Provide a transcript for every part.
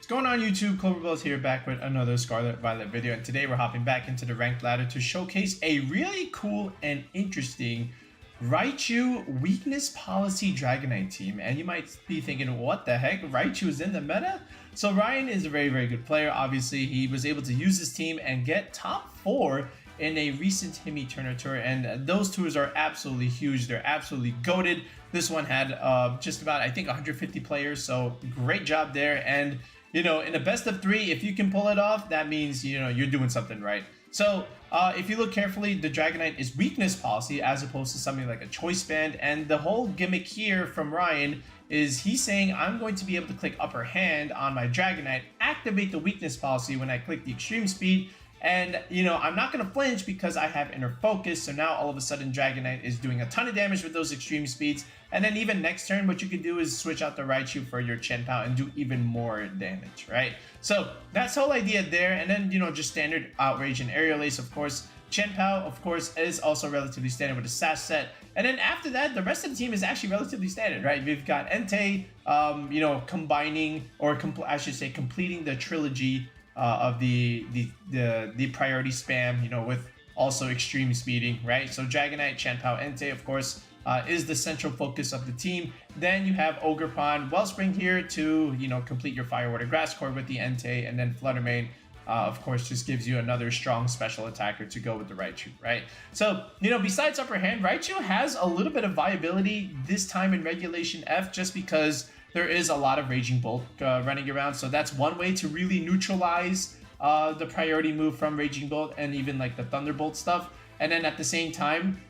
What's going on YouTube? Cloverbell's here back with another Scarlet Violet video, and today we're hopping back into the ranked ladder to showcase a really cool and interesting Raichu Weakness Policy Dragonite team. And you might be thinking, what the heck? Raichu is in the meta? So Ryan is a very good player. Obviously, he was able to use his team and get top 4 in a recent Himmy Turner tour, and those tours are absolutely huge. They're absolutely goated. This one had just about, I think, 150 players, so great job there. And you know, in a best of 3, if you can pull it off, that means, you know, you're doing something right. So if you look carefully, the Dragonite is weakness policy as opposed to something like a choice band. And the whole gimmick here from Ryan is he's saying I'm going to be able to click upper hand on my Dragonite, activate the weakness policy when I click the extreme speed. And, you know, I'm not going to flinch because I have inner focus. So now all of a sudden Dragonite is doing a ton of damage with those extreme speeds. And then even next turn, what you could do is switch out the Raichu for your Chien-Pao and do even more damage, right? So that's the whole idea there. And then, you know, just standard Outrage and Aerial Ace, of course. Chien-Pao, of course, is also relatively standard with the Sash set. And then after that, the rest of the team is actually relatively standard, right? We've got Entei, you know, combining, or I should say completing the trilogy of the priority spam, you know, with also extreme speeding, right? So Dragonite, Chien-Pao, Entei, of course, is the central focus of the team. Then you have Ogerpon-Wellspring here to, you know, complete your Fire, Water, Grass core with the Entei, and then Flutter Mane, of course, just gives you another strong special attacker to go with the Raichu, right? So, you know, besides upper hand, Raichu has a little bit of viability this time in Regulation F just because there is a lot of Raging Bolt running around. So that's one way to really neutralize the priority move from Raging Bolt and even like the Thunderbolt stuff. And then at the same time,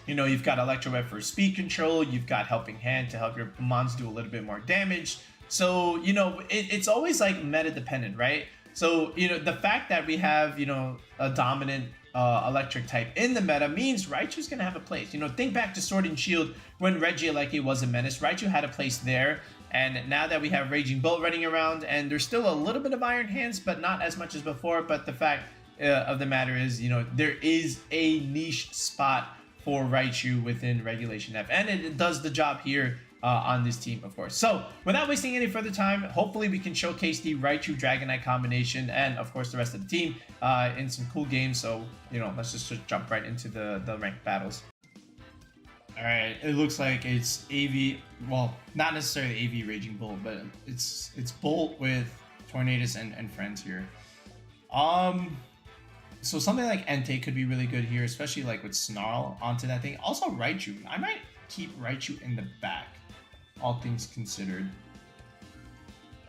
you know, you've got Electroweb for speed control. You've got Helping Hand to help your mons do a little bit more damage. So, you know, it's always like meta dependent, right? So, you know, the fact that we have, you know, a dominant electric type in the meta means Raichu's going to have a place. You know, think back to Sword and Shield when Regieleki was a menace. Raichu had a place there. And now that we have Raging Bolt running around, and there's still a little bit of Iron Hands, but not as much as before. But the fact of the matter is, you know, there is a niche spot for Raichu within Regulation F. And it does the job here on this team, of course. So without wasting any further time, hopefully we can showcase the Raichu Dragonite combination and, of course, the rest of the team in some cool games. So, you know, let's just jump right into the ranked battles. All right, it looks like it's AV, well, not necessarily AV Raging Bolt, but it's Bolt with Tornadus and friends here. So something like Entei could be really good here, especially like with Snarl onto that thing. Also Raichu, I might keep Raichu in the back, all things considered.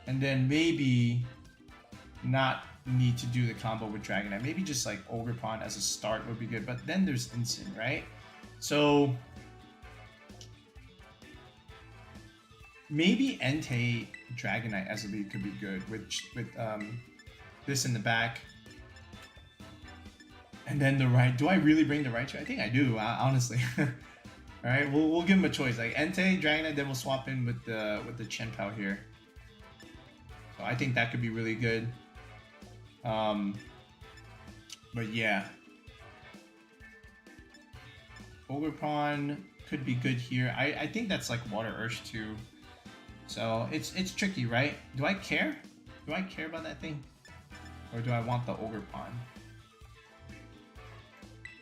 And then maybe not need to do the combo with Dragonite. Maybe just like Ogerpon as a start would be good, but then there's Instant, right? So maybe Entei Dragonite as a lead could be good with this in the back. And then the right, do I really bring the Raichu? I think I do, honestly. All right, we'll give him a choice. Like Entei, Dragonite, then we'll swap in with the Chien-Pao here. So I think that could be really good. But yeah. Ogerpon could be good here. I think that's like Water Ursh too. So it's tricky, right? Do I care? Do I care about that thing? Or do I want the Ogerpon?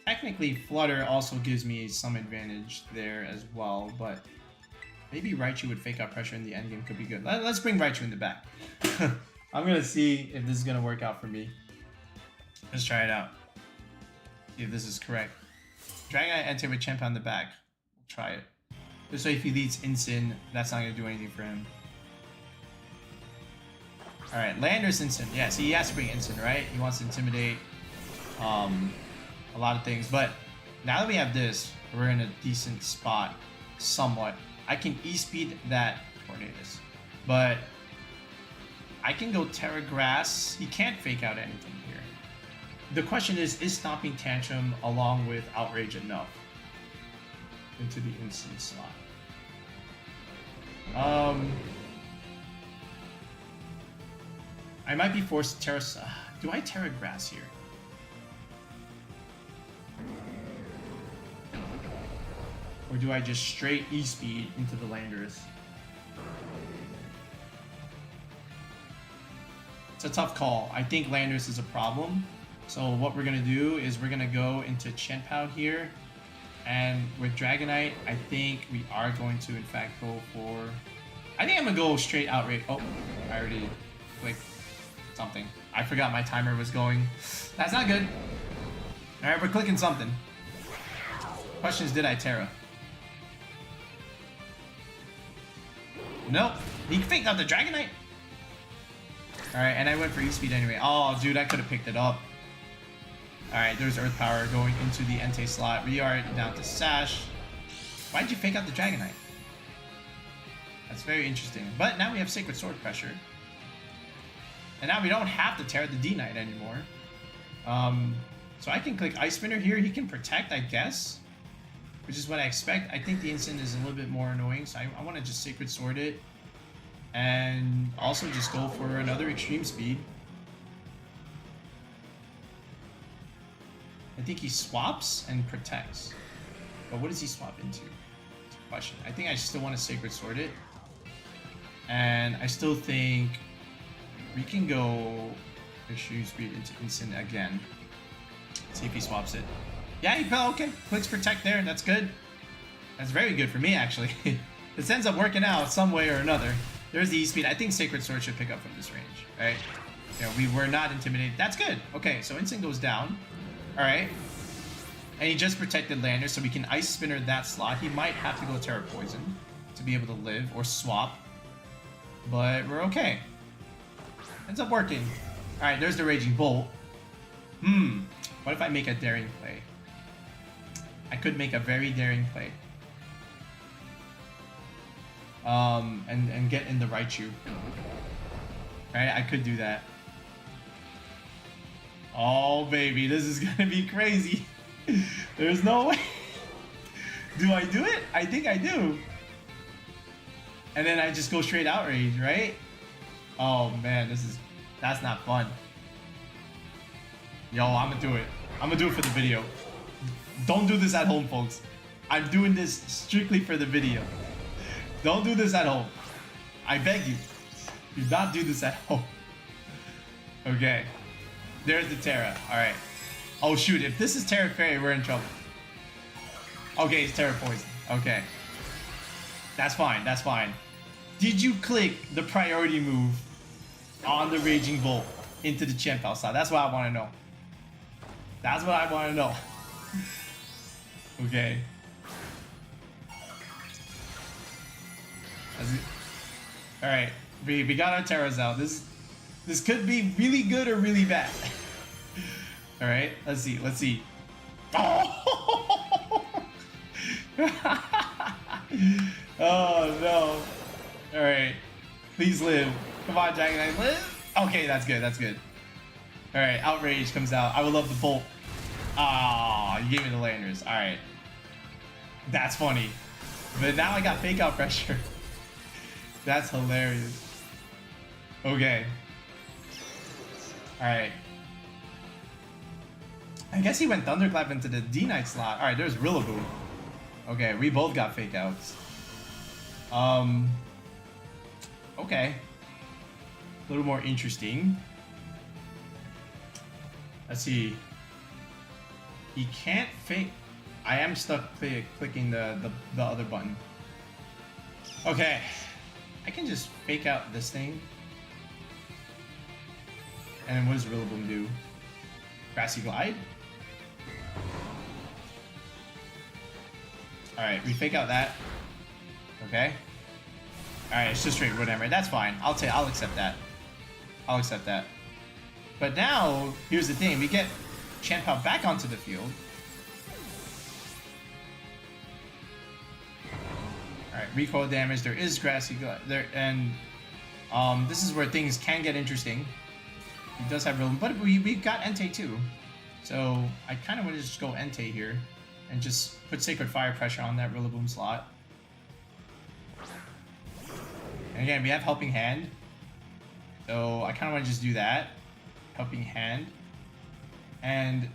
Technically, Flutter also gives me some advantage there as well, but maybe Raichu with Fake Out Pressure in the endgame could be good. Let's bring Raichu in the back. I'm going to see if this is going to work out for me. Let's try it out. See if this is correct. Dragonite Entei with Chien-Pao in the back. We'll try it. This way, if he leads Instant, that's not going to do anything for him. Alright, Landorus Instant. Yeah, see, he has to bring Instant, right? He wants to intimidate a lot of things. But now that we have this, we're in a decent spot, somewhat. I can E-speed that Tornadus. But I can go Terra Grass. He can't fake out anything here. The question is Stomping Tantrum along with Outrage enough into the instant slot? I might be forced to Terra... do I Terra Grass here? Or do I just straight E-speed into the Landorus? It's a tough call. I think Landorus is a problem. So what we're gonna do is we're gonna go into Chien-Pao here. And with Dragonite, I think we are going to in fact go for... I think I'm gonna go straight outright. Oh, I already clicked something. I forgot my timer was going. That's not good. Alright, we're clicking something. Question is, did I Terra? Nope. He faked out the Dragonite. Alright, and I went for E-Speed anyway. Oh, dude, I could have picked it up. Alright, there's Earth Power going into the Entei slot. We are down to Sash. Why'd you fake out the Dragonite? That's very interesting. But now we have Sacred Sword pressure. And now we don't have to tear the D-Knight anymore. So I can click Ice Spinner here. He can protect, I guess. Which is what I expect. I think the Instant is a little bit more annoying. So I want to just Sacred Sword it. And also just go for another Extreme Speed. I think he swaps and protects. But what does he swap into? It's a question. I think I still want to Sacred Sword it. And I still think we can go Extreme Speed into Instant again. See if he swaps it. Yeah, he fell. Okay. Clicks Protect there. That's good. That's very good for me, actually. This ends up working out some way or another. There's the E-Speed. I think Sacred Sword should pick up from this range, right? Yeah, we were not intimidated. That's good. Okay, so Instant goes down. Alright. And he just protected Landorus, so we can Ice Spinner that slot. He might have to go Terra Poison to be able to live, or swap. But we're okay. Ends up working. Alright, there's the Raging Bolt. What if I make a daring play? I could make a very daring play. And get in the Raichu. Right, I could do that. Oh baby, this is gonna be crazy. There's no way. Do I do it? I think I do. And then I just go straight Outrage, right? Oh man, that's not fun. Yo, I'm gonna do it. I'm gonna do it for the video. Don't do this at home, folks. I'm doing this strictly for the video. Don't do this at home. I beg you. Do not do this at home. Okay. There's the Terra. Alright. Oh shoot, if this is Terra Fairy, we're in trouble. Okay, it's Terra Poison. Okay. That's fine, that's fine. Did you click the priority move on the Raging Bolt into the Chien-Pao slot? That's what I want to know. That's what I want to know. Okay. Alright, we got our Terras out. This could be really good or really bad. Alright, let's see, let's see. Oh, oh no. Alright, please live. Come on, Dragonite, live. Okay, that's good, that's good. Alright, Outrage comes out. I would love the Bolt. Ah, you gave me the Landorus. Alright. That's funny. But now I got Fake Out pressure. That's hilarious. Okay. Alright. I guess he went Thunderclap into the D-Knight slot. Alright, there's Rillaboom. Okay, we both got Fake Outs. Okay. A little more interesting. Let's see. He can't fake. I am stuck clicking the other button. Okay. I can just fake out this thing. And then what does Rillaboom do? Grassy Glide? Alright, we fake out that. Okay. Alright, it's just straight Wood Hammer. That's fine. I'll accept that. I'll accept that. But now, here's the thing. We get Chien-Pao back onto the field. Alright, recoil damage. There is Grassy Glide there, and this is where things can get interesting. He does have Rillaboom, but we got Entei too. So I kind of want to just go Entei here and just put Sacred Fire pressure on that Rillaboom slot. And again, we have Helping Hand. So I kind of want to just do that. Helping Hand. And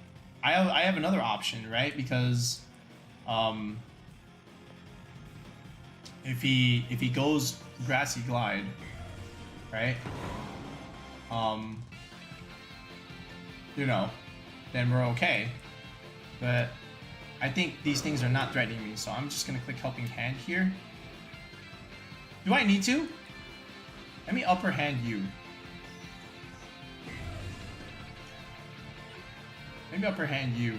I have another option, right? Because if he goes Grassy Glide, right? you know, then we're okay. But I think these things are not threatening me, so I'm just gonna click Helping Hand here. Do I need to? Let me Upper Hand you. Maybe Upper Hand you,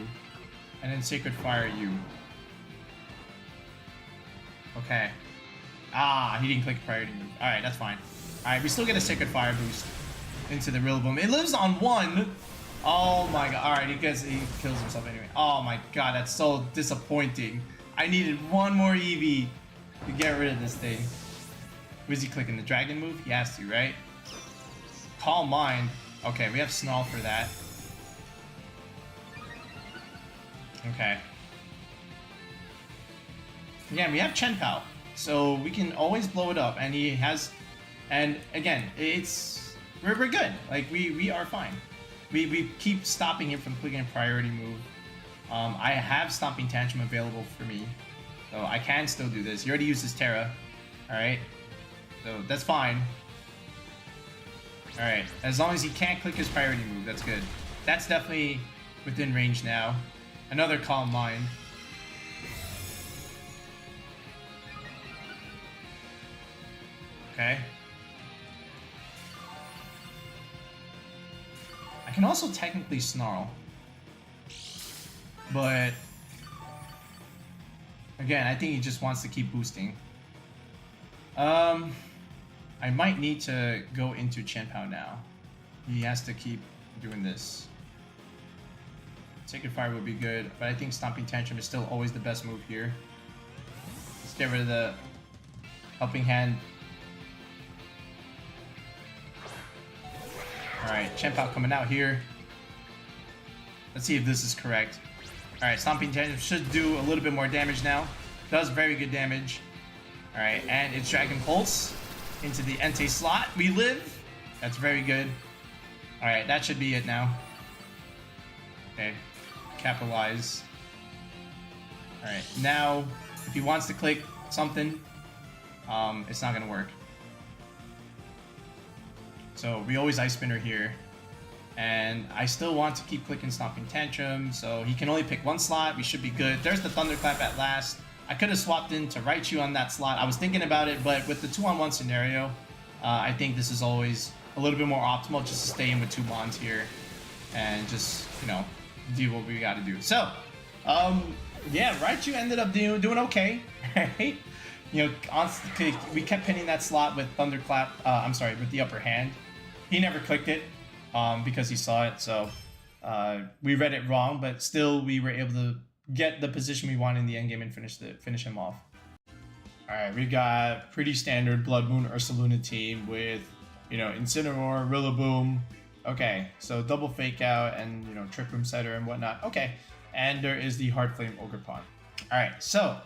and then Sacred Fire you. Okay. Ah, he didn't click priority move. Alright, that's fine. Alright, we still get a Sacred Fire boost into the Rillaboom. It lives on 1! Oh my god. Alright, he kills himself anyway. Oh my god, that's so disappointing. I needed one more Eevee to get rid of this thing. Was he clicking the Dragon move? He has to, right? Calm Mind. Okay, we have Snarl for that. Okay. Again, we have Chien-Pao, so we can always blow it up, and he has, and again, we're good. Like we are fine. We keep stopping him from clicking a priority move. I have Stomping Tantrum available for me, so I can still do this. He already used his Terra, all right, so that's fine. All right, as long as he can't click his priority move, that's good. That's definitely within range now. Another Calm Mind. Okay. I can also technically Snarl. But again, I think he just wants to keep boosting. I might need to go into Chien-Pao now. He has to keep doing this. Sacred Fire would be good, but I think Stomping Tantrum is still always the best move here. Let's get rid of the Helping Hand. Alright, Chien-Pao coming out here. Let's see if this is correct. Alright, Stomping Tantrum should do a little bit more damage now. Does very good damage. Alright, and it's Dragon Pulse into the Entei slot. We live. That's very good. Alright, that should be it now. Okay, capitalize. Alright, now if he wants to click something, it's not gonna work. So we always Ice Spinner here. And I still want to keep clicking Stomping Tantrum, so he can only pick one slot. We should be good. There's the Thunderclap at last. I could have swapped into Raichu on that slot. I was thinking about it, but with the 2-on-1 scenario, I think this is always a little bit more optimal just to stay in with 2 Mons here and just, you know, do what we got to do. So, yeah, Raichu ended up doing okay, right? You know, we kept pinning that slot with Thunderclap, I'm sorry, with the Upper Hand. He never clicked it because he saw it, so we read it wrong, but still we were able to get the position we wanted in the endgame and finish him off. Alright, we got pretty standard Blood Moon Ursaluna team with, you know, Incineroar, Rillaboom. Okay, so double Fake Out and, you know, Trick Room Setter and whatnot. Okay, and there is the Hearthflame Ogerpon. Alright, so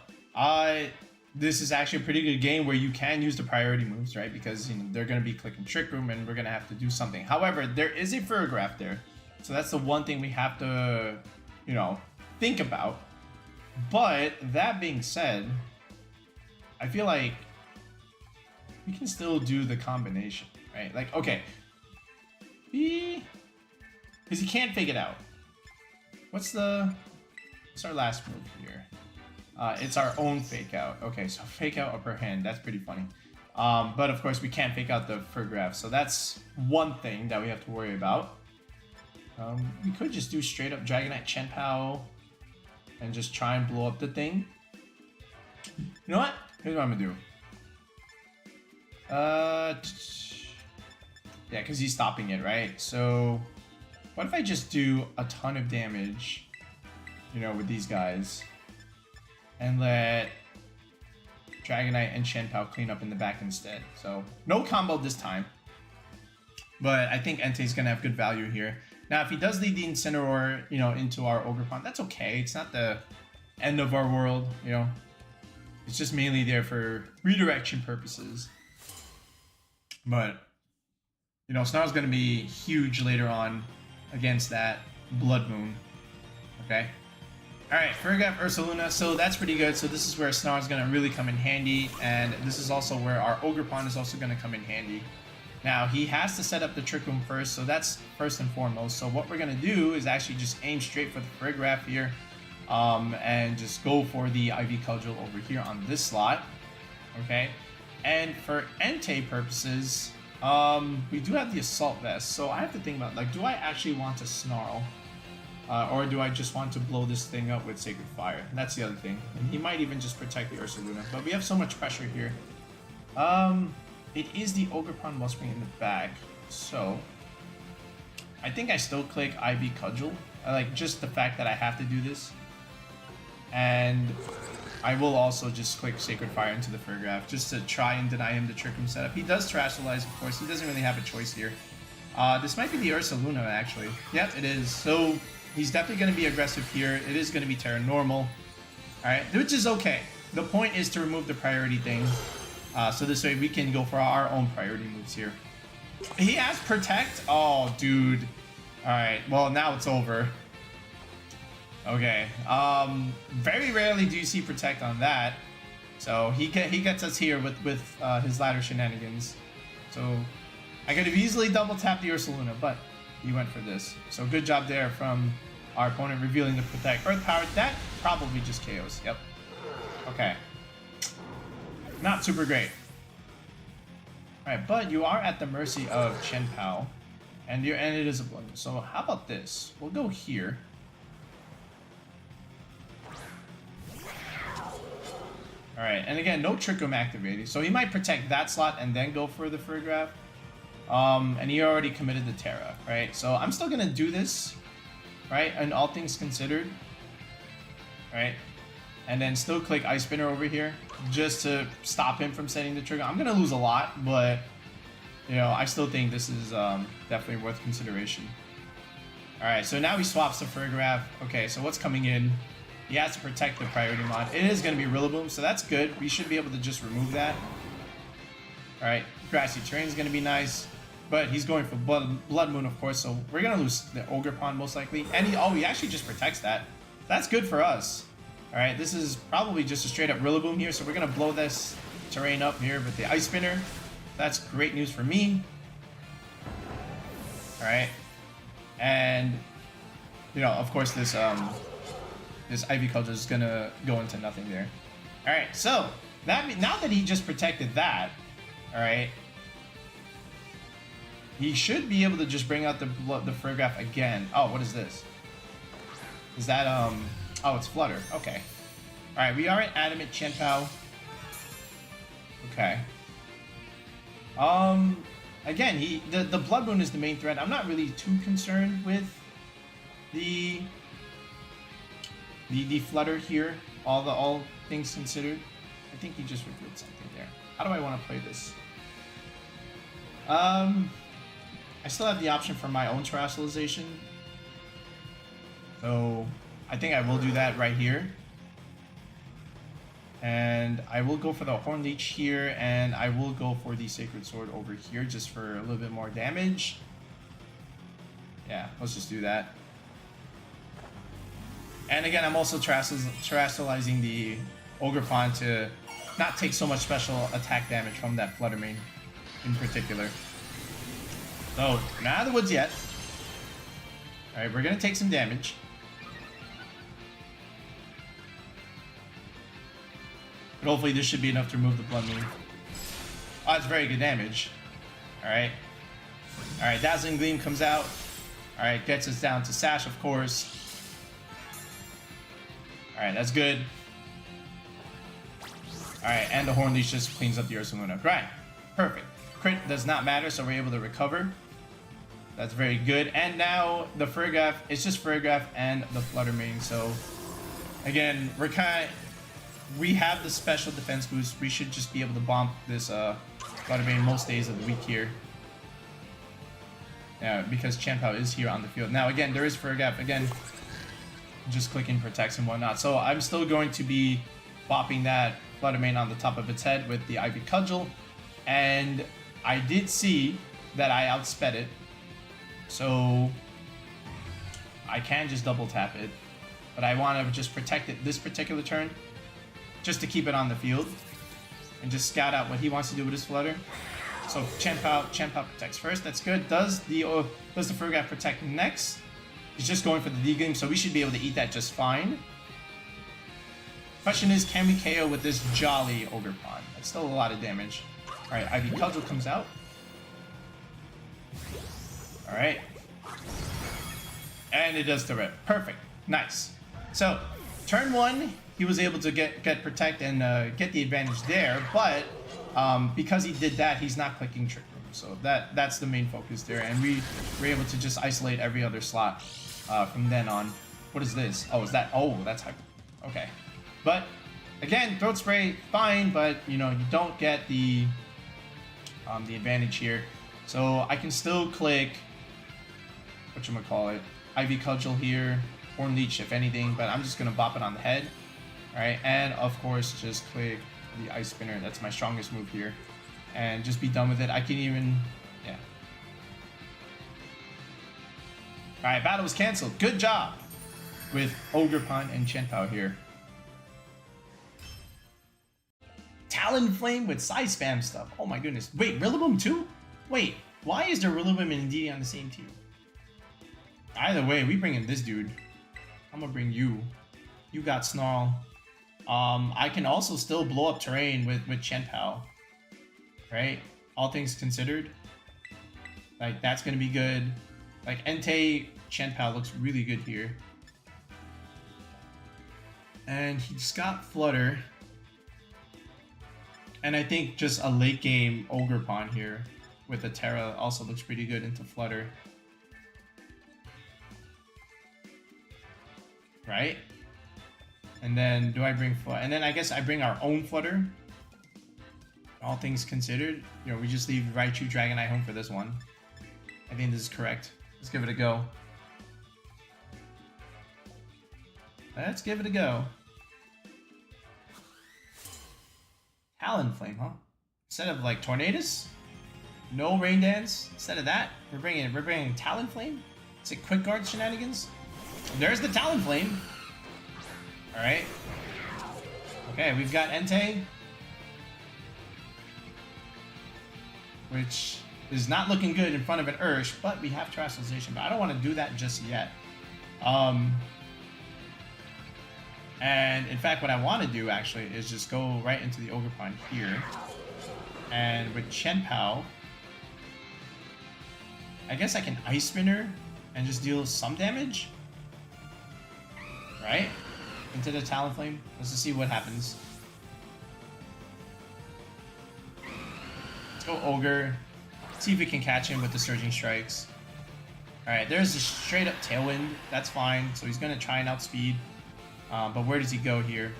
this is actually a pretty good game where you can use the priority moves, right? Because, you know, they're going to be clicking Trick Room and we're going to have to do something. However, there is a Farigiraf there. So that's the one thing we have to, you know, think about. But that being said, I feel like we can still do the combination, right? Like, okay. Because he can't fake it out. What's our last move here? It's our own Fake Out. Okay, so Fake Out Upper Hand. That's pretty funny. But of course, we can't fake out the Farigiraf. So that's one thing that we have to worry about. We could just do straight up Dragonite Chien-Pao and just try and blow up the thing. You know what? Here's what I'm gonna do. Yeah, because he's stopping it, right? So what if I just do a ton of damage, you know, with these guys, and let Dragonite and Chien-Pao clean up in the back instead. So no combo this time, but I think Entei's gonna have good value here. Now, if he does lead the Incineroar, you know, into our Ogerpon, that's okay. It's not the end of our world, you know. It's just mainly there for redirection purposes. But, you know, Snarl's going to be huge later on against that Blood Moon. Okay. Alright, Farigiraf Ursaluna. So that's pretty good. So this is where Snarl's going to really come in handy. And this is also where our Ogerpon is also going to come in handy. Now, he has to set up the Trick Room first, so that's first and foremost. So what we're going to do is actually just aim straight for the Farigiraf here, and just go for the Ivy Cudgel over here on this slot. Okay, and for Entei purposes, we do have the Assault Vest, so I have to think about, like, do I actually want to Snarl? Or do I just want to blow this thing up with Sacred Fire? And that's the other thing. And he might even just protect the Ursaluna, but we have so much pressure here. It is the Ogerpon-Wellspring in the back, so I think I still click Ivy Cudgel. I like just the fact that I have to do this. And I will also just click Sacred Fire into the Farigiraf just to try and deny him the Trick Room setup. He does Terastallize, of course. He doesn't really have a choice here. This might be the Ursaluna, actually. Yep, it is. So he's definitely going to be aggressive here. It is going to be Terra Normal. Alright, which is okay. The point is to remove the priority thing. So this way we can go for our own priority moves here. He has Protect? Oh, dude. Alright, well, now it's over. Okay. Very rarely do you see Protect on that. So he gets us here with his ladder shenanigans. So I could have easily double tapped the Ursaluna, but he went for this. So good job there from our opponent revealing the Protect. Earth Power, that probably just KOs. Yep. Okay. Not super great. Alright, but you are at the mercy of Chien-Pao. And it is a blunder. So how about this? We'll go here. Alright, and again, no Trick Room activated. So he might protect that slot and then go for the Farigiraf. And he already committed the Terra, right? So I'm still gonna do this, right? And all things considered, right? And then still click Ice Spinner over here just to stop him from setting the trigger. I'm gonna lose a lot, but you know, I still think this is definitely worth consideration. Alright, so now he swaps the Farigiraf. Okay, so what's coming in? He has to protect the priority mod. It is gonna be Rillaboom, so that's good. We should be able to just remove that. Alright, Grassy Terrain is gonna be nice. But he's going for Blood Moon, of course, so we're gonna lose the Ogerpon most likely. And he actually just protects that. That's good for us. Alright, this is probably just a straight up Rillaboom here, so we're gonna blow this terrain up here with the Ice Spinner. That's great news for me. Alright. And you know, of course this Ivy Cudgel is gonna go into nothing there. Alright, so now that he just protected that, alright, he should be able to just bring out the Farigiraf again. Oh, what is this? Is that oh, it's Flutter. Okay. Alright, we are at Adamant Chien-Pao. Okay. Again, the Blood Moon is the main threat. I'm not really too concerned with the Flutter here, all things considered. I think he just revealed something there. How do I want to play this? I still have the option for my own Terastallization. So I think I will do that right here. And I will go for the Horn Leech here, and I will go for the Sacred Sword over here just for a little bit more damage. Yeah, let's just do that. And again, I'm also Terastallizing the Ogerpon to not take so much special attack damage from that Flutter Mane in particular. So, not out of the woods yet. Alright, we're gonna take some damage. But hopefully this should be enough to remove the Blood Moon. Oh, that's very good damage. Alright. Alright, Dazzling Gleam comes out. Alright, gets us down to Sash, of course. Alright, that's good. Alright, and the Horn Leech just cleans up the Ursaluna. Right, perfect. Crit does not matter, so we're able to recover. That's very good. And now the Farigiraf, it's just Farigiraf and the Flutter Mane. So again, we have the special defense boost. We should just be able to bomb this Flutter Mane most days of the week here. Yeah, because Chien-Pao is here on the field. Now again, there is Farigiraf. Again, just clicking protects and whatnot. So I'm still going to be bopping that Flutter Mane on the top of its head with the Ivy Cudgel. And I did see that I outsped it. So I can just double tap it. But I want to just protect it this particular turn. Just to keep it on the field. And just scout out what he wants to do with his Flutter. So Chien-Pao protects first. That's good. Does the Farigiraf protect next? He's just going for the D-game, so we should be able to eat that just fine. Question is, can we KO with this jolly Ogerpon? That's still a lot of damage. Alright, Ivy Cudgel comes out. Alright. And it does the rip. Perfect. Nice. So, turn 1, he was able to get protect and get the advantage there, but because he did that, he's not clicking Trick Room. So that's the main focus there, and we were able to just isolate every other slot from then on. What is this? Oh, is that? Oh, that's hyper. Okay. But again, Throat Spray, fine, but you know, you don't get the advantage here. So I can still click whatchamacallit, Ivy Cudgel here, Horn Leech if anything, but I'm just gonna bop it on the head. Alright, and of course just click the Ice Spinner. That's my strongest move here. And just be done with it. I can even, yeah. Alright, battle was cancelled. Good job with Ogerpon and Chien-Pao here. Talonflame with side spam stuff. Oh my goodness. Wait, Rillaboom too? Wait, why is there Rillaboom and Indeedee on the same team? Either way, we bring in this dude. I'm gonna bring you. You got Snarl. I can also still blow up terrain with Chien-Pao. Right? All things considered. Like, that's gonna be good. Like, Entei Chien-Pao looks really good here. And he's got Flutter. And I think just a late game Ogerpon here with a Terra also looks pretty good into Flutter. Right? And then do I bring Flutter? And then I guess I bring our own Flutter. All things considered. You know, we just leave Raichu Dragonite home for this one. I think this is correct. Let's give it a go. Let's give it a go. Talonflame, huh? Instead of like Tornadus? No Rain Dance? Instead of that, we're bringing Talonflame? Is it Quick Guard shenanigans? There's the Talonflame. Alright. Okay, we've got Entei, which is not looking good in front of an Ursh, but we have Terrestrialization, but I don't want to do that just yet. And in fact, what I want to do actually is just go right into the Ogerpon here. And with Chien-Pao, I guess I can Ice Spinner and just deal some damage. Right? Into the Talonflame. Let's just see what happens. Let's go Ogre. See if we can catch him with the Surging Strikes. Alright, there's a straight up Tailwind. That's fine. So he's going to try and outspeed. But where does he go here?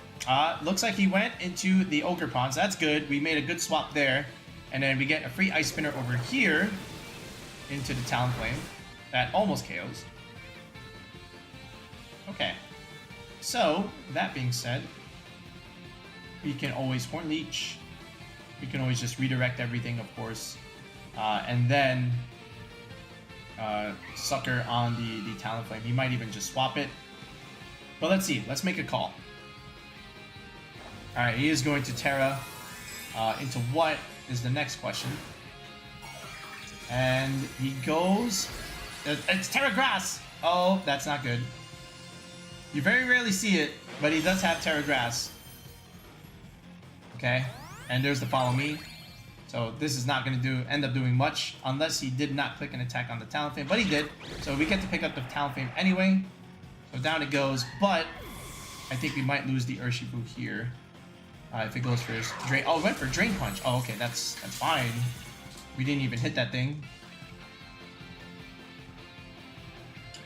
Looks like he went into the Ogerpon, so that's good. We made a good swap there. And then we get a free Ice Spinner over here into the Talonflame. That almost KOs. Okay. So, that being said, we can always Horn Leech. We can always just redirect everything, of course. And then Sucker on the Talonflame. He might even just swap it. But let's see. Let's make a call. Alright, he is going to Terra into what is the next question. And he goes... It's Terra Grass! Oh, that's not good. You very rarely see it, but he does have Terra Grass. Okay, and there's the Follow Me. So this is not going to end up doing much unless he did not click an attack on the Talonflame, but he did. So we get to pick up the Talonflame anyway. So down it goes, but I think we might lose the Urshifu here if it goes for his Drain. Oh, it went for Drain Punch. Oh, okay, that's fine. We didn't even hit that thing.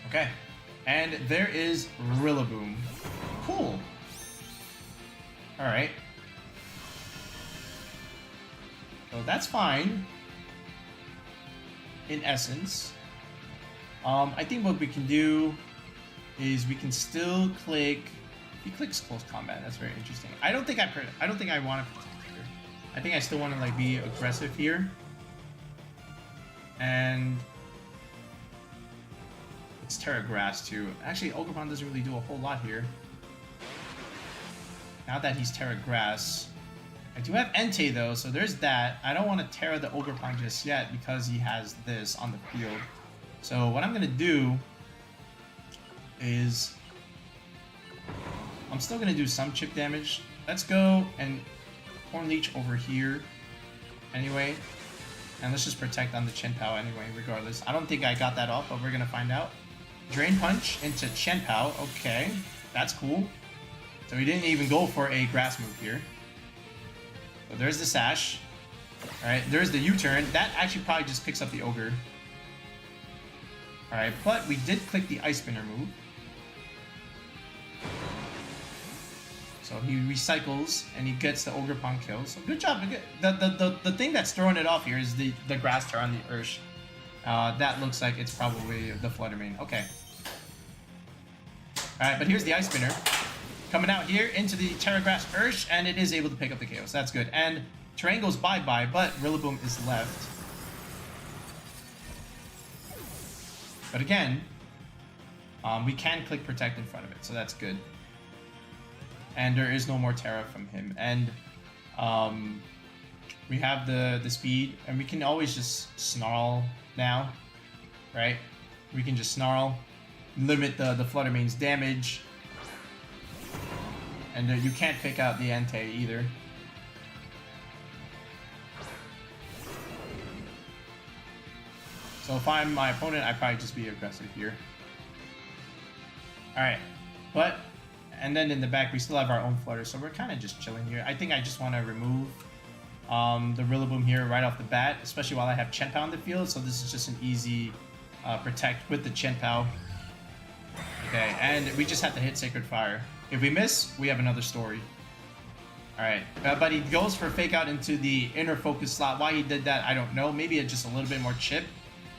Okay, and there is Rillaboom. Cool. All right. So that's fine. In essence, I think what we can do is we can still click. He clicks Close Combat. That's very interesting. I don't think I want to protect here. I think I still want to like be aggressive here. And it's Terra Grass too. Actually, Ogerpon doesn't really do a whole lot here. Now that he's Terra Grass, I do have Entei though, so there's that. I don't want to tear the Ogerpon just yet because he has this on the field. So what I'm gonna do is I'm still gonna do some chip damage. Let's go and Horn Leech over here anyway. And let's just protect on the Chien-Pao anyway, regardless. I don't think I got that off, but we're gonna find out. Drain Punch into Chien-Pao. Okay, that's cool. So he didn't even go for a grass move here. So there's the Sash. Alright, there's the U-turn. That actually probably just picks up the Ogre. Alright, but we did click the Ice Spinner move. So he recycles and he gets the Ogerpon kill. So good job. The thing that's throwing it off here is the grass tear on the Ursh. That looks like it's probably the Flutter Mane. Okay. Alright, but here's the Ice Spinner. Coming out here into the Terra Grass Ursh, and it is able to pick up the KO. So that's good. And Terrain goes bye-bye, but Rillaboom is left. But again, we can click Protect in front of it, so that's good. And there is no more Terra from him. And we have the speed, and we can always just Snarl now, right? We can just Snarl, limit the Flutter Mane's damage. And you can't pick out the Entei either. So if I'm my opponent, I'd probably just be aggressive here. Alright, but, and then in the back, we still have our own Flutter, so we're kind of just chilling here. I think I just want to remove the Rillaboom here right off the bat, especially while I have Chien-Pao in the field, so this is just an easy protect with the Chien-Pao. Okay, and we just have to hit Sacred Fire. If we miss, we have another story. Alright, but he goes for Fake Out into the inner focus slot. Why he did that, I don't know. Maybe it's just a little bit more chip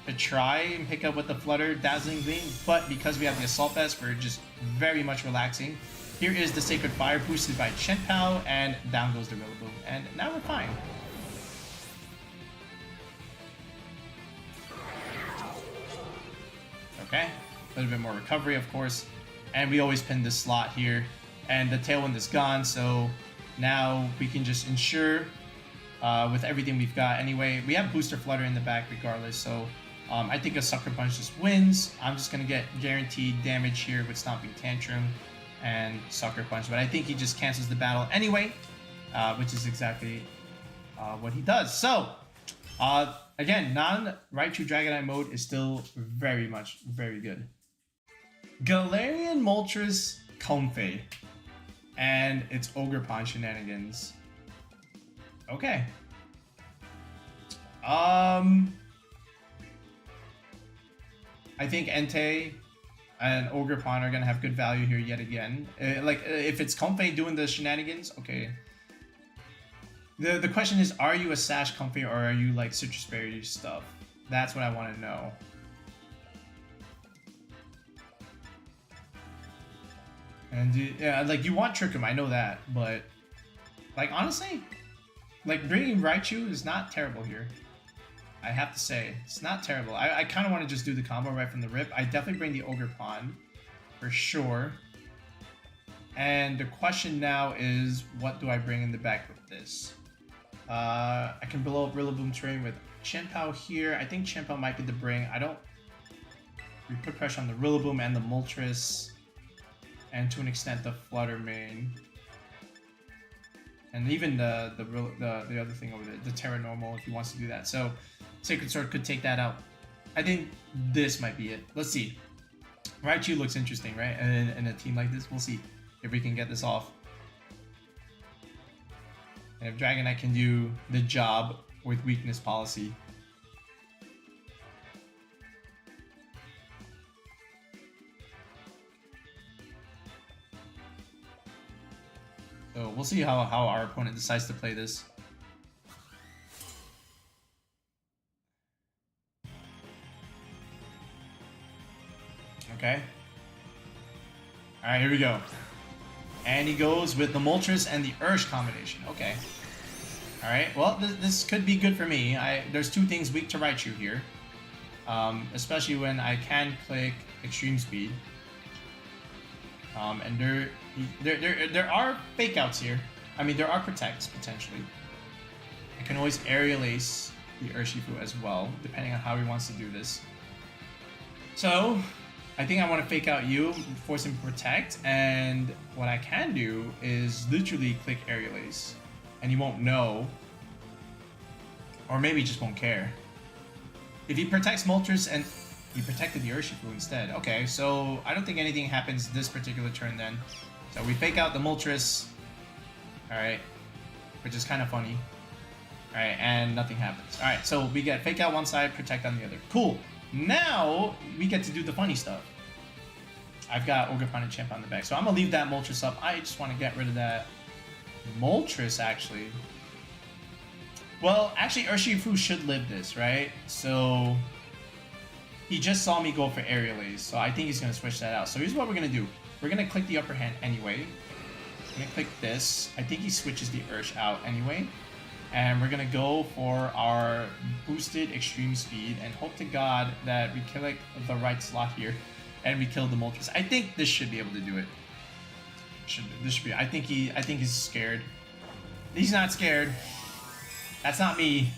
to try and pick up with the Flutter Dazzling Gleam. But because we have the Assault Vest, we're just very much relaxing. Here is the Sacred Fire boosted by Chien-Pao, and down goes the Rillaboom. And now we're fine. Okay, a little bit more recovery, of course. And we always pin this slot here. And the Tailwind is gone, so now we can just ensure with everything we've got. Anyway, we have Booster Flutter in the back regardless, so I think a Sucker Punch just wins. I'm just going to get guaranteed damage here with Stomping Tantrum and Sucker Punch. But I think he just cancels the battle anyway, which is exactly what he does. So, again, non-Raichu Dragonite mode is still very good. Galarian Moltres Comfey and its Ogerpon shenanigans. Okay. I think Entei and Ogerpon are gonna have good value here yet again. If it's Comfey doing the shenanigans, okay. The question is, are you a Sash Comfey or are you like Citrus Berry stuff? That's what I want to know. And yeah, like you want Trick 'em, I know that, but like honestly, like bringing Raichu is not terrible here. I have to say, it's not terrible. I kind of want to just do the combo right from the rip. I definitely bring the Ogerpon for sure. And the question now is, what do I bring in the back with this? I can blow up Rillaboom terrain with Chien-Pao here. I think Chien-Pao might be the bring. We put pressure on the Rillaboom and the Moltres. And to an extent, the Flutter Mane, and even the other thing over there, the Terra Normal, if he wants to do that. So Sacred Sword could take that out. I think this might be it. Let's see. Raichu looks interesting, right? And in a team like this, we'll see if we can get this off. And if Dragonite can do the job with Weakness Policy. So we'll see how our opponent decides to play this. Okay. Alright, here we go. And he goes with the Moltres and the Ursh combination. Okay. Alright, well, this could be good for me. There's two things weak to Raichu here. Especially when I can click Extreme Speed. And there are fake outs here. I mean, there are protects, potentially. I can always Aerial Ace the Urshifu as well, depending on how he wants to do this. So, I think I want to fake out you, force him to protect, and what I can do is literally click Aerial Ace, and he won't know, or maybe he just won't care. If he protects Moltres and he protected the Urshifu instead. Okay, so I don't think anything happens this particular turn then. So we fake out the Moltres, alright, which is kind of funny. Alright, and nothing happens. Alright, so we get fake out one side, protect on the other. Cool. Now we get to do the funny stuff. I've got Ogerpon and Chien-Pao on the back, so I'm gonna leave that Moltres up. I just want to get rid of that Moltres, actually. Well, actually, Urshifu should live this, right? So he just saw me go for Aerial Ace, so I think he's gonna switch that out. So here's what we're gonna do. We're gonna click the upper hand anyway. I'm gonna click this. I think he switches the Ursh out anyway. And we're gonna go for our boosted extreme speed and hope to God that we kill like the right slot here and we kill the Moltres. I think this should be able to do it. This should be. I think he's scared. He's not scared. That's not me.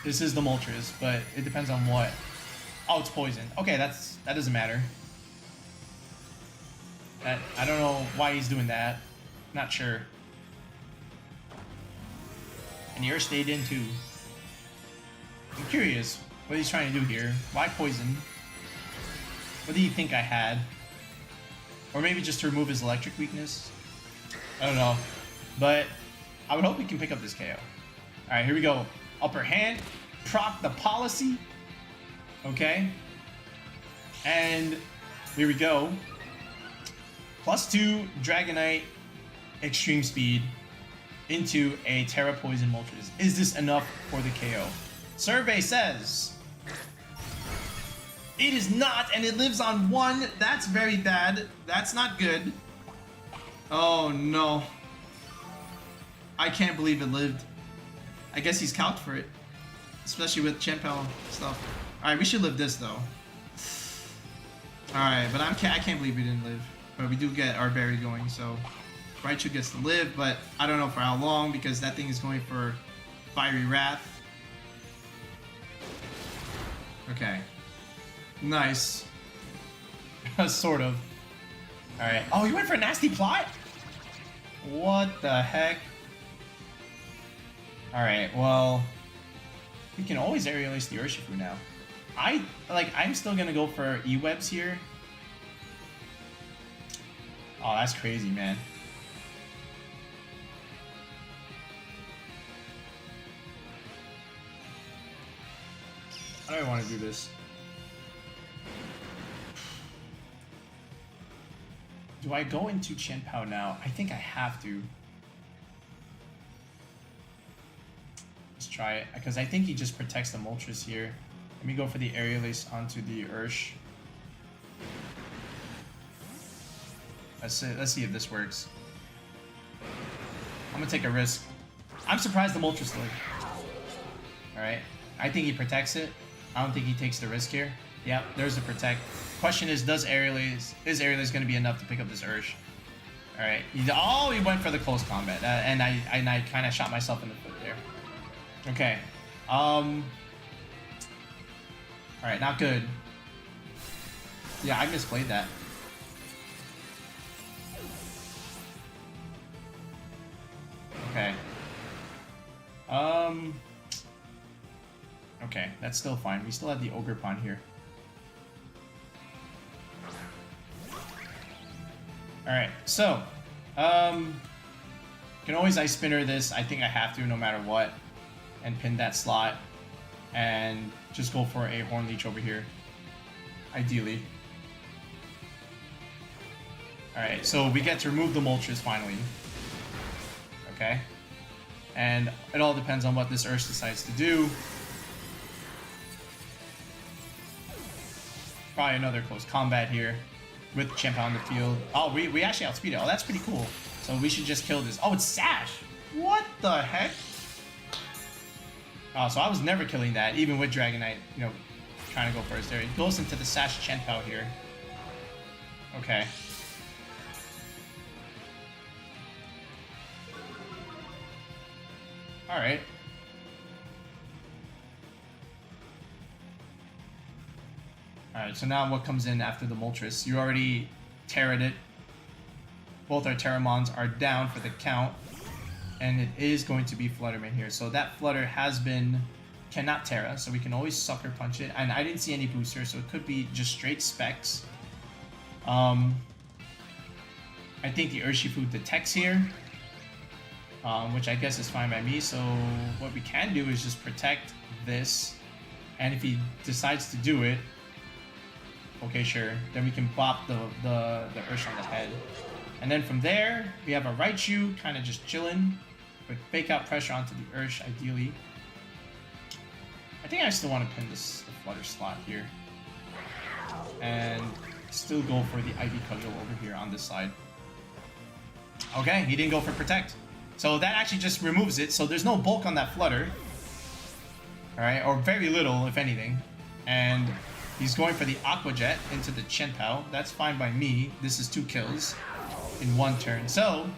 This is the Moltres, but it depends on what. Oh, it's poison. Okay, that doesn't matter. I don't know why he's doing that. Not sure. And Yer stayed in too. I'm curious what he's trying to do here. Why poison? What do you think I had? Or maybe just to remove his electric weakness? I don't know. But I would hope we can pick up this KO. Alright, here we go. Upper hand. Proc the policy. Okay. And here we go. +2 Dragonite extreme speed into a Terra Poison Moltres. Is this enough for the KO? Survey says it is not, and it lives on 1. That's very bad. That's not good. Oh no. I can't believe it lived. I guess he's calced for it. Especially with Chien-Pao stuff. Alright, we should live this though. Alright, but I can't believe we didn't live. But we do get our berry going, so Raichu gets to live, but I don't know for how long because that thing is going for Fiery Wrath. Okay. Nice. Sort of. Alright. Oh, you went for a nasty plot? What the heck? Alright, well, we can always Aerial Ace the Urshifu now. I'm still gonna go for E-Webs here. Oh, that's crazy, man. How do I want to do this? Do I go into Chien-Pao now? I think I have to. Let's try it, because I think he just protects the Moltres here. Let me go for the Aerial Ace onto the Ursh. Let's see if this works. I'm gonna take a risk. I'm surprised the Moltres lived. Alright. I think he protects it. I don't think he takes the risk here. Yep, there's the protect. Question is Aerial Ace gonna be enough to pick up this Ursh? Alright. He went for the close combat. And I kinda shot myself in the foot there. Okay. Alright, not good. Yeah, I misplayed that. Okay. Okay, that's still fine. We still have the Ogerpon here. Alright, so can always Ice Spinner this. I think I have to no matter what. And pin that slot. And just go for a Horn Leech over here. Ideally. Alright, so we get to remove the Moltres finally. Okay. And it all depends on what this Ursh decides to do. Probably another close combat here with Chien-Pao on the field. Oh, we actually outspeed it. Oh, that's pretty cool. So we should just kill this. Oh, it's Sash! What the heck? Oh, so I was never killing that, even with Dragonite, you know, trying to go first there. It goes into the Sash Chien-Pao here. Okay. Alright. Alright, so now what comes in after the Moltres? You already Terra'd it. Both our Terramons are down for the count. And it is going to be Flutter Mane here. So that Flutter has been... cannot Terra, so we can always Sucker Punch it. And I didn't see any booster, so it could be just straight Specs. I think the Urshifu detects here. Which I guess is fine by me. So what we can do is just protect this. And if he decides to do it... okay, sure. Then we can bop the Ursh on the head. And then from there, we have a Raichu kind of just chilling. With fake out pressure onto the Ursh, ideally. I think I still want to pin the Flutter slot here. And still go for the Ivy Cudgel over here on this side. Okay, he didn't go for Protect. So that actually just removes it. So there's no bulk on that Flutter. Alright, or very little, if anything. And he's going for the Aqua Jet into the Chien-Pao. That's fine by me. This is 2 kills in 1 turn. So,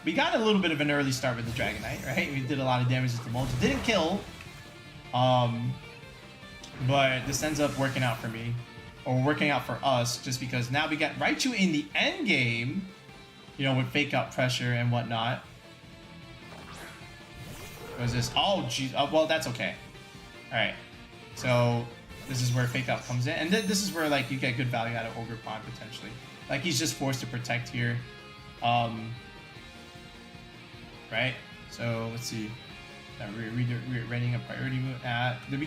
we got a little bit of an early start with the Dragonite, right? We did a lot of damage with the Moltres. Didn't kill. But this ends up working out for me. Or working out for us, just because now we got Raichu in the end game. You know, with fake out pressure and whatnot. What is this? Oh, geez. Well, that's okay. Alright. So, this is where fake out comes in. And this is where, like, you get good value out of Ogerpon, potentially. Like, he's just forced to protect here. Right? So, let's see. We're running a priority move.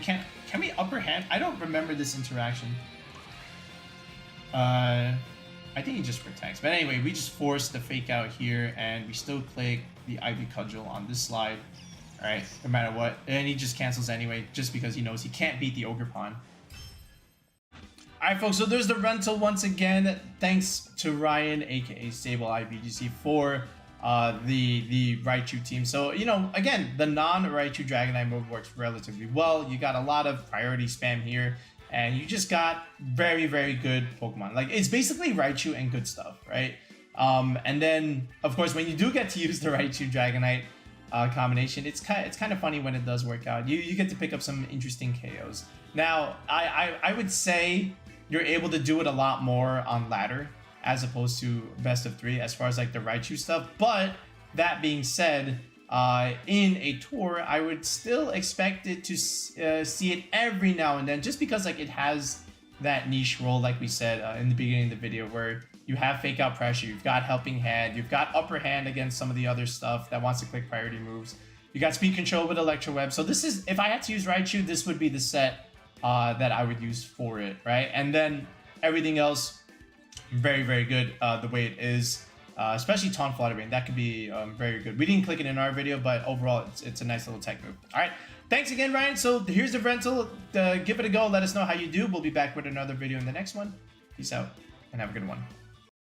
Can we upper hand? I don't remember this interaction. I think he just protects. But anyway, we just force the fake out here, and we still click the Ivy Cudgel on this slide. Alright, no matter what. And he just cancels anyway, just because he knows he can't beat the Ogerpon. Alright folks, so there's the rental once again. Thanks to Ryan, aka SableyeVGC, for the Raichu team. So, you know, again, the non-Raichu Dragonite move works relatively well. You got a lot of priority spam here, and you just got very, very good Pokemon. Like, it's basically Raichu and good stuff, right? And then, of course, when you do get to use the Raichu Dragonite combination, it's kind of funny when it does work out. You get to pick up some interesting KOs. Now, I would say you're able to do it a lot more on ladder as opposed to best of 3 as far as like the Raichu stuff. But that being said, in a tour, I would still expect it to see it every now and then, just because like it has that niche role, like we said in the beginning of the video, where you have fake out pressure, you've got helping hand, you've got upper hand against some of the other stuff that wants to click priority moves. You got speed control with Electroweb. So this is, if I had to use Raichu, this would be the set that I would use for it, right? And then everything else, very, very good the way it is. Especially Taunt Flutter Mane, that could be very good. We didn't click it in our video, but overall, it's a nice little tech move. All right, thanks again, Ryan. So here's the rental. Give it a go. Let us know how you do. We'll be back with another video in the next one. Peace out, and have a good one.